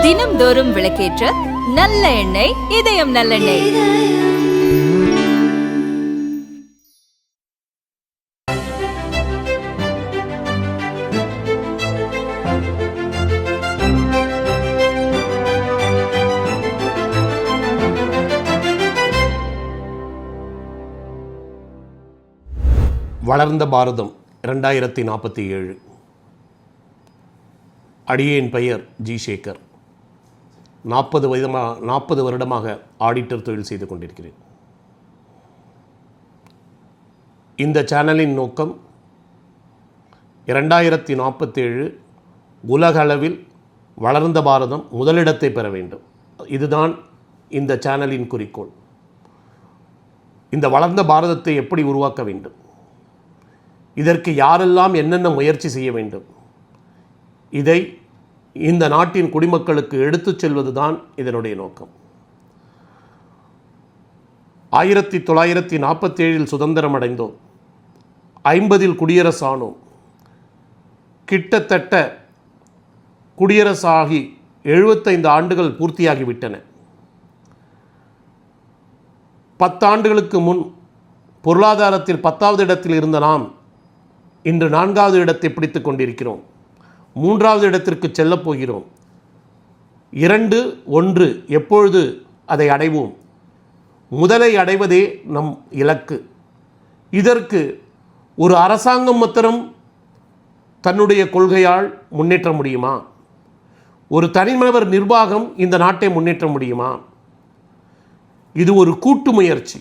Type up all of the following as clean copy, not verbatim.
தினம்தோறும் விளக்கேற்ற நல்ல எண்ணெய், இதயம் நல்லெண்ணெய். வளர்ந்த பாரதம் 2047. அடியேன் பெயர் ஜி. சேகர். 40 வருடமாக ஆடிட்டர் தொழில் செய்து கொண்டிருக்கிறேன். இந்த சேனலின் நோக்கம் 2047 உலக அளவில் வளர்ந்த பாரதம் முதலிடத்தை பெற வேண்டும். இதுதான் இந்த சேனலின் குறிக்கோள். இந்த வளர்ந்த பாரதத்தை எப்படி உருவாக்க வேண்டும், இதற்கு யாரெல்லாம் என்னென்ன முயற்சி செய்ய வேண்டும், இதை இந்த நாட்டின் குடிமக்களுக்கு எடுத்துச் செல்வது தான் இதனுடைய நோக்கம். 1947 சுதந்திரம் அடைந்தோம். 50 குடியரசானோம். கிட்டத்தட்ட குடியரசாகி 75 ஆண்டுகள் பூர்த்தியாகிவிட்டன. 10 ஆண்டுகளுக்கு முன் பொருளாதாரத்தில் 10வது இடத்தில் இருந்த நாம் இன்று 4வது இடத்தை பிடித்து கொண்டிருக்கிறோம். 3வது இடத்திற்கு செல்லப் போகிறோம். 2, 1 எப்பொழுது அதை அடைவோம்? முதலை அடைவதே நம் இலக்கு. இதற்கு ஒரு அரசாங்கம் மாத்திரம் தன்னுடைய கொள்கையால் முன்னேற்ற முடியுமா? ஒரு தனிநபர் நிர்வாகம் இந்த நாட்டை முன்னேற்ற முடியுமா? இது ஒரு கூட்டு முயற்சி.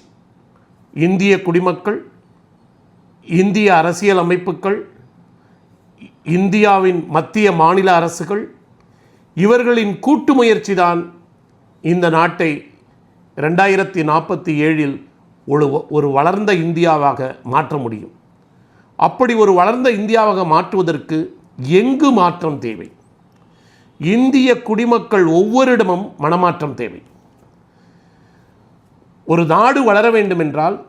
இந்திய குடிமக்கள், இந்திய அரசியல் அமைப்புகள், இந்தியாவின் மத்திய மாநில அரசுகள், இவர்களின் கூட்டு முயற்சி தான் இந்த நாட்டை 2047 ஒரு வளர்ந்த இந்தியாவாக மாற்ற முடியும். அப்படி ஒரு வளர்ந்த இந்தியாவாக மாற்றுவதற்கு எங்கு மாற்றம் தேவை? இந்திய குடிமக்கள் ஒவ்வொருடமும் மனமாற்றம் தேவை. ஒரு நாடு வளர வேண்டுமென்றால்,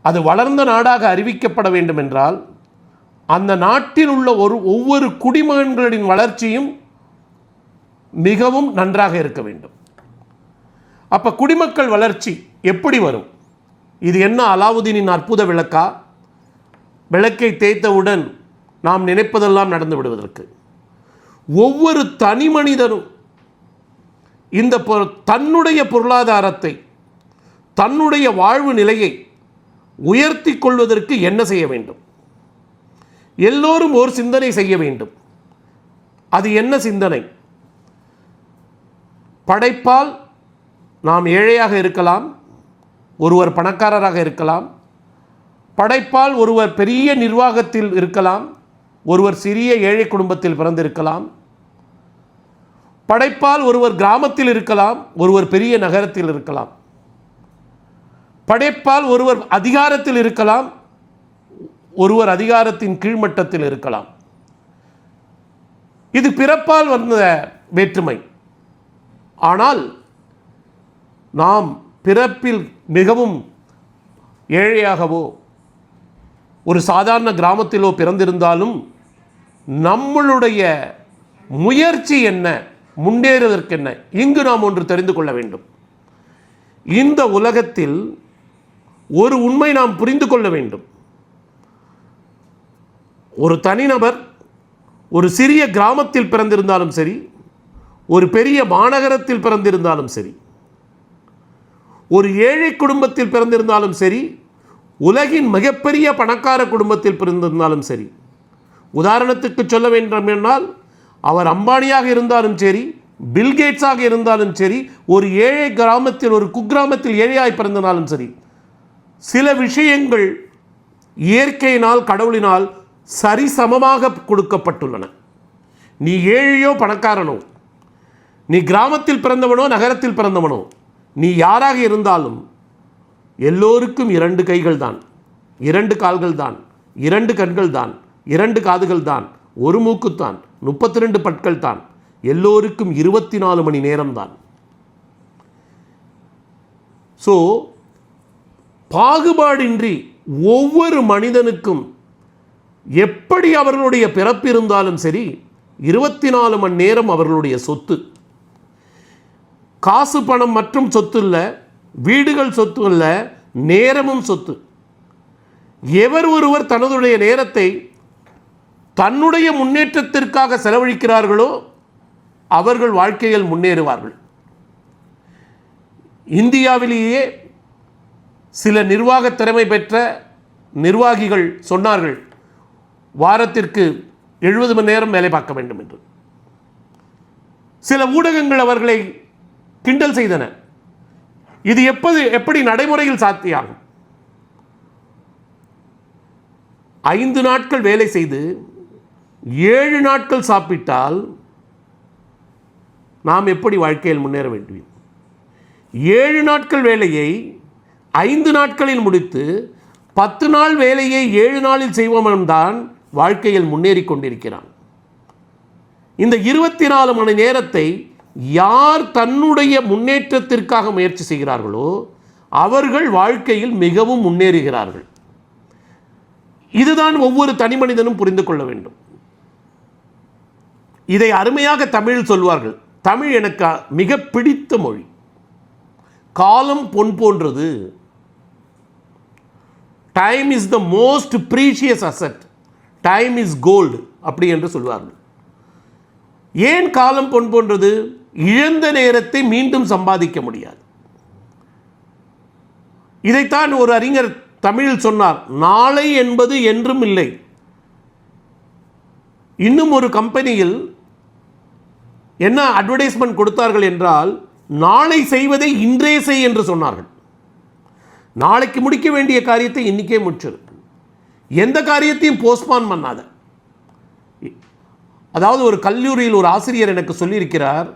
அது வளர்ந்த நாடாக அறிவிக்கப்பட வேண்டுமென்றால், அந்த நாட்டில் உள்ள ஒவ்வொரு குடிமகன்களின் வளர்ச்சியும் மிகவும் நன்றாக இருக்க வேண்டும். அப்போ குடிமக்கள் வளர்ச்சி எப்படி வரும்? இது என்ன அலாவுதீனின் அற்புத விளக்கா? விளக்கை தேய்த்தவுடன் நாம் நினைப்பதெல்லாம் நடந்து விடுவதற்கு ஒவ்வொரு தனி மனிதனும் இந்த தன்னுடைய பொருளாதாரத்தை, தன்னுடைய வாழ்வு நிலையை உயர்த்தி கொள்வதற்கு என்ன செய்ய வேண்டும்? எல்லோரும் ஒரு சிந்தனை செய்ய வேண்டும். அது என்ன சிந்தனை? படைப்பால் நாம் ஏழையாக இருக்கலாம், ஒருவர் பணக்காரராக இருக்கலாம். படைப்பால் ஒருவர் பெரிய நிர்வாகத்தில் இருக்கலாம், ஒருவர் சிறிய ஏழை குடும்பத்தில் பிறந்திருக்கலாம். படைப்பால் ஒருவர் கிராமத்தில் இருக்கலாம், ஒருவர் பெரிய நகரத்தில் இருக்கலாம். படைப்பால் ஒருவர் அதிகாரத்தில் இருக்கலாம், ஒருவர் அதிகாரத்தின் கீழ்மட்டத்தில் இருக்கலாம். இது பிறப்பால் வந்த வேற்றுமை. ஆனால் நாம் பிறப்பில் மிகவும் ஏழையாகவோ ஒரு சாதாரண கிராமத்திலோ பிறந்திருந்தாலும் நம்மளுடைய முயற்சி என்ன, முன்னேறுவதற்கு என்ன, இங்கு நாம் ஒன்று தெரிந்து கொள்ள வேண்டும். இந்த உலகத்தில் ஒரு உண்மை நாம் புரிந்து கொள்ள வேண்டும். ஒரு தனிநபர் ஒரு சிறிய கிராமத்தில் பிறந்திருந்தாலும் சரி, ஒரு பெரிய மாநகரத்தில் பிறந்திருந்தாலும் சரி, ஒரு ஏழை குடும்பத்தில் பிறந்திருந்தாலும் சரி, உலகின் மிகப்பெரிய பணக்கார குடும்பத்தில் பிறந்திருந்தாலும் சரி, உதாரணத்துக்கு சொல்ல வேண்டும் என்றால் அவர் அம்பானியாக இருந்தாலும் சரி, பில்கேட்ஸாக இருந்தாலும் சரி, ஒரு ஏழை கிராமத்தில், ஒரு குக்கிராமத்தில் ஏழையாய் பிறந்திருந்தாலும் சரி, சில விஷயங்கள் இயற்கையினால், கடவுளினால் சரிசமமாக கொடுக்கப்பட்டுள்ளன. நீ ஏழையோ பணக்காரனோ, நீ கிராமத்தில் பிறந்தவனோ நகரத்தில் பிறந்தவனோ, நீ யாராக இருந்தாலும் எல்லோருக்கும் 2 கைகள் தான், 2 கால்கள் தான், 2 கண்கள் தான், 2 காதுகள் தான், 1 மூக்குத்தான், 32 பற்கள் தான், எல்லோருக்கும் 24 மணி நேரம் தான். ஸோ பாகுபாடின்றி ஒவ்வொரு மனிதனுக்கும் எப்படி அவர்களுடைய பிறப்பு இருந்தாலும் சரி, 24 மணி நேரம் அவர்களுடைய சொத்து. காசு பணம் மற்றும் சொத்து இல்லை, வீடுகள் சொத்து இல்லை, நேரமும் சொத்து. எவர் ஒருவர் தன்னுடைய நேரத்தை தன்னுடைய முன்னேற்றத்திற்காக செலவழிக்கிறார்களோ அவர்கள் வாழ்க்கையில் முன்னேறுவார்கள். இந்தியாவிலேயே சில நிர்வாக திறமை பெற்ற நிர்வாகிகள் சொன்னார்கள், வாரத்திற்கு 70 மணி நேரம் வேலை பார்க்க வேண்டும் என்று. சில ஊடகங்கள் அவர்களை கிண்டல் செய்தன. இது எப்படி நடைமுறையில் சாத்தியாகும்? 5 நாட்கள் வேலை செய்து 7 நாட்கள் சாப்பிட்டால் நாம் எப்படி வாழ்க்கையில் முன்னேற வேண்டும்? 7 நாட்கள் வேலையை 5 நாட்களில் முடித்து 10 நாள் வேலையை 7 நாளில் செய்வோம் தான் வாழ்க்கையில் முன்னேறி கொண்டிருக்கிறான். இந்த 24 மணி நேரத்தை யார் தன்னுடைய முன்னேற்றத்திற்காக முயற்சி செய்கிறார்களோ அவர்கள் வாழ்க்கையில் மிகவும் முன்னேறுகிறார்கள். இதுதான் ஒவ்வொரு தனி மனிதனும் புரிந்து கொள்ள வேண்டும். இதை அருமையாக தமிழில் சொல்வார்கள். தமிழ் எனக்கு மிக பிடித்த மொழி. காலம் பொன் போன்றது. Time is the most precious asset, time is gold அப்படி என்று சொல்வார்கள். ஏன் காலம் பொன் போன்றது? இழந்த நேரத்தை மீண்டும் சம்பாதிக்க முடியாது. இதைத்தான் ஒரு அறிஞர் தமிழில் சொன்னார், நாளை என்பது என்றும் இல்லை. இன்னும் ஒரு கம்பெனியில் என்ன அட்வர்டைஸ்மெண்ட் கொடுத்தார்கள் என்றால், நாளை செய்வதை இன்றே செய் என்று சொன்னார்கள். நாளைக்கு முடிக்க வேண்டிய காரியத்தை இன்னைக்கே முடிச்சிரு. எந்த காரியத்தையும் போஸ்ட்பான் பண்ணாத. அதாவது ஒரு கல்லூரியில் ஒரு ஆசிரியர் எனக்கு சொல்லியிருக்கிறார்,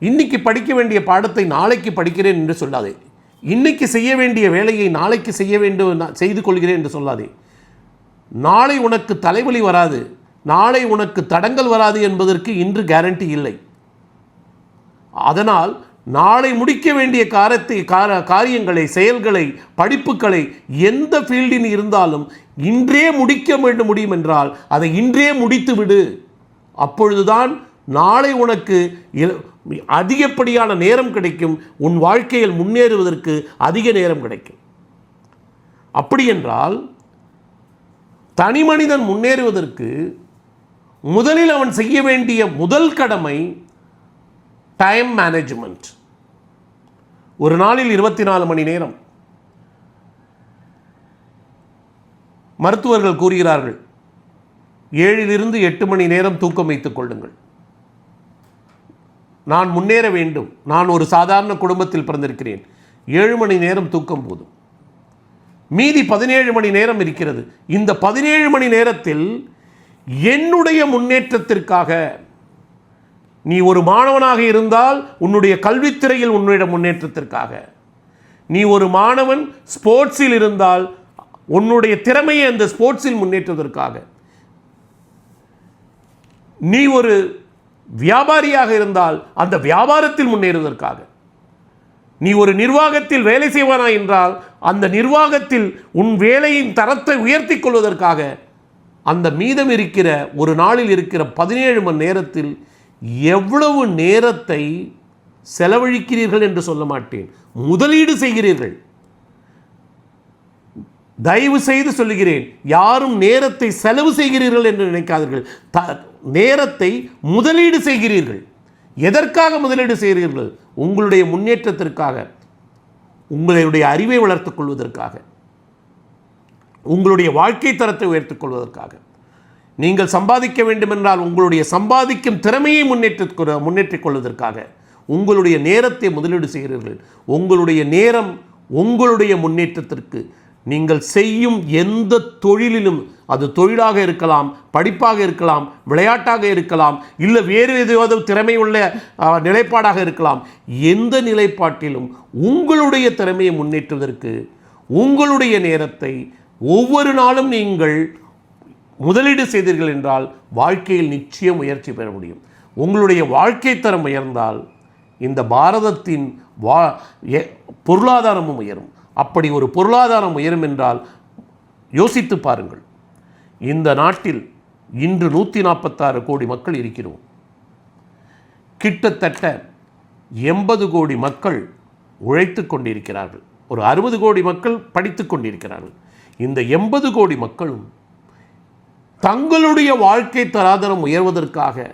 இன்னைக்கு படிக்க வேண்டிய பாடத்தை நாளைக்கு படிக்கிறேன் என்று சொல்லாதே, இன்னைக்கு செய்ய வேண்டிய வேலையை நாளைக்கு செய்து கொள்கிறேன் என்று சொல்லாதே. நாளை உனக்கு தலைவலி வராது, நாளை உனக்கு தடங்கல் வராது என்பதற்கு இன்று கேரண்டி இல்லை. அதனால் நாளை முடிக்க வேண்டிய காரியங்களை, செயல்களை, படிப்புகளை எந்த ஃபீல்டில் இருந்தாலும் இன்றே முடிக்க முடியும் என்றால் அதை இன்றே முடித்து விடு. அப்பொழுதுதான் நாளை உனக்கு அதிகப்படியான நேரம் கிடைக்கும், உன் வாழ்க்கையில் முன்னேறுவதற்கு அதிக நேரம் கிடைக்கும். அப்படி என்றால் தனி மனிதன் முன்னேறுவதற்கு முதலில் அவன் செய்ய வேண்டிய முதல் கடமை டைம் மேனேஜ்மெண்ட். ஒரு நாளில் 24 மணி நேரம். மருத்துவர்கள் கூறுகிறார்கள், 7 to 8 மணி நேரம் தூக்கம் வைத்துக் கொள்ளுங்கள். நான் முன்னேற வேண்டும், நான் ஒரு சாதாரண குடும்பத்தில் பிறந்திருக்கிறேன், 7 மணி நேரம் தூக்கம் போதும். மீதி 17 மணி நேரம் இருக்கிறது. இந்த 17 மணி நேரத்தில் என்னுடைய முன்னேற்றத்திற்காக, நீ ஒரு மாணவனாக இருந்தால் உன்னுடைய கல்வித்துறையில் உன்னுடைய முன்னேற்றத்திற்காக, நீ ஒரு மாணவன் ஸ்போர்ட்ஸில் இருந்தால் உன்னுடைய திறமையை அந்த ஸ்போர்ட்ஸில் முன்னேற்றுவதற்காக, நீ ஒரு வியாபாரியாக இருந்தால் அந்த வியாபாரத்தில் முன்னேறுவதற்காக, நீ ஒரு நிர்வாகத்தில் வேலை செய்வானா என்றால் அந்த நிர்வாகத்தில் உன் வேலையின் தரத்தை உயர்த்தி கொள்வதற்காக, அந்த மீதம் இருக்கிற ஒரு நாளில் இருக்கிற 17 மணி நேரத்தில் எவ்வளவு நேரத்தை செலவழிக்கிறீர்கள் என்று சொல்ல மாட்டேன், முதலீடு செய்கிறீர்கள். தயவு செய்து சொல்லுகிறேன், யாரும் நேரத்தை செலவு செய்கிறீர்கள் என்று நினைக்காதீர்கள், நேரத்தை முதலீடு செய்கிறீர்கள். எதற்காக முதலீடு செய்கிறீர்கள்? உங்களுடைய முன்னேற்றத்திற்காக, உங்களுடைய அறிவை வளர்த்துக் கொள்வதற்காக, உங்களுடைய வாழ்க்கை தரத்தை உயர்த்திக் கொள்வதற்காக. நீங்கள் சம்பாதிக்க வேண்டுமென்றால் உங்களுடைய சம்பாதிக்கும் திறமையை முன்னேற்றிக் கொள்வதற்காக உங்களுடைய நேரத்தை முதலீடு செய்கிறீர்கள். உங்களுடைய நேரம் உங்களுடைய முன்னேற்றத்திற்கு. நீங்கள் செய்யும் எந்த தொழிலிலும், அது தொழிலாக இருக்கலாம், படிப்பாக இருக்கலாம், விளையாட்டாக இருக்கலாம், இல்லை வேறு ஏதாவது திறமை உள்ள நிலைப்பாடாக இருக்கலாம், எந்த நிலைப்பாட்டிலும் உங்களுடைய திறமையை முன்னேற்றுவதற்கு உங்களுடைய நேரத்தை ஒவ்வொரு நாளும் நீங்கள் முதலீடு செய்தீர்கள் என்றால் வாழ்க்கையில் நிச்சயம் முயற்சி பெற முடியும். உங்களுடைய வாழ்க்கை தரம் உயர்ந்தால் இந்த பாரதத்தின் பொருளாதாரமும் உயரும். அப்படி ஒரு பொருளாதாரம் உயரும் என்றால் யோசித்து பாருங்கள், இந்த நாட்டில் இன்று 146 கோடி மக்கள் இருக்கிறோம். கிட்டத்தட்ட 80 கோடி மக்கள் உழைத்து கொண்டிருக்கிறார்கள். ஒரு 60 கோடி மக்கள் படித்து கொண்டிருக்கிறார்கள். இந்த 80 கோடி மக்களும் தங்களுடைய வாழ்க்கை தராதரம் உயர்வதற்காக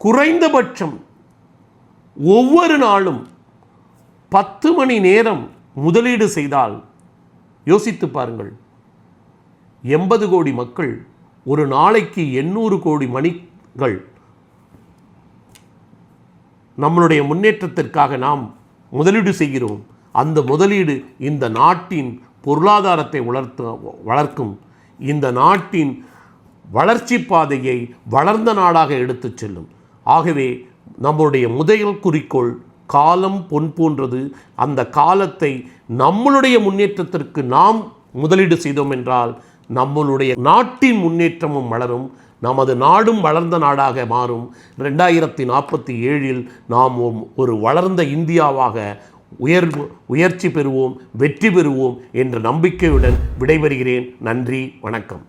குறைந்தபட்சம் ஒவ்வொரு நாளும் 10 மணி நேரம் முதலீடு செய்தால் யோசித்து பாருங்கள், 80 கோடி மக்கள் ஒரு நாளைக்கு 800 கோடி மணிகள் நம்மளுடைய முன்னேற்றத்திற்காக நாம் முதலீடு செய்கிறோம். அந்த முதலீடு இந்த நாட்டின் பொருளாதாரத்தை வளர்க்கும், இந்த நாட்டின் வளர்ச்சி பாதையை வளர்ந்த நாடாக எடுத்துச் செல்லும். ஆகவே நம்முடைய முதல் குறிக்கோள் காலம் பொன் போன்றது. அந்த காலத்தை நம்மளுடைய முன்னேற்றத்திற்கு நாம் முதலீடு செய்தோம் என்றால் நம்மளுடைய நாட்டின் முன்னேற்றமும் வளரும், நமது நாடும் வளர்ந்த நாடாக மாறும். 2047 நாம் ஒரு வளர்ந்த இந்தியாவாக உயர்ச்சி பெறுவோம், வெற்றி பெறுவோம் என்ற நம்பிக்கையுடன் விடைபெறுகிறேன். நன்றி, வணக்கம்.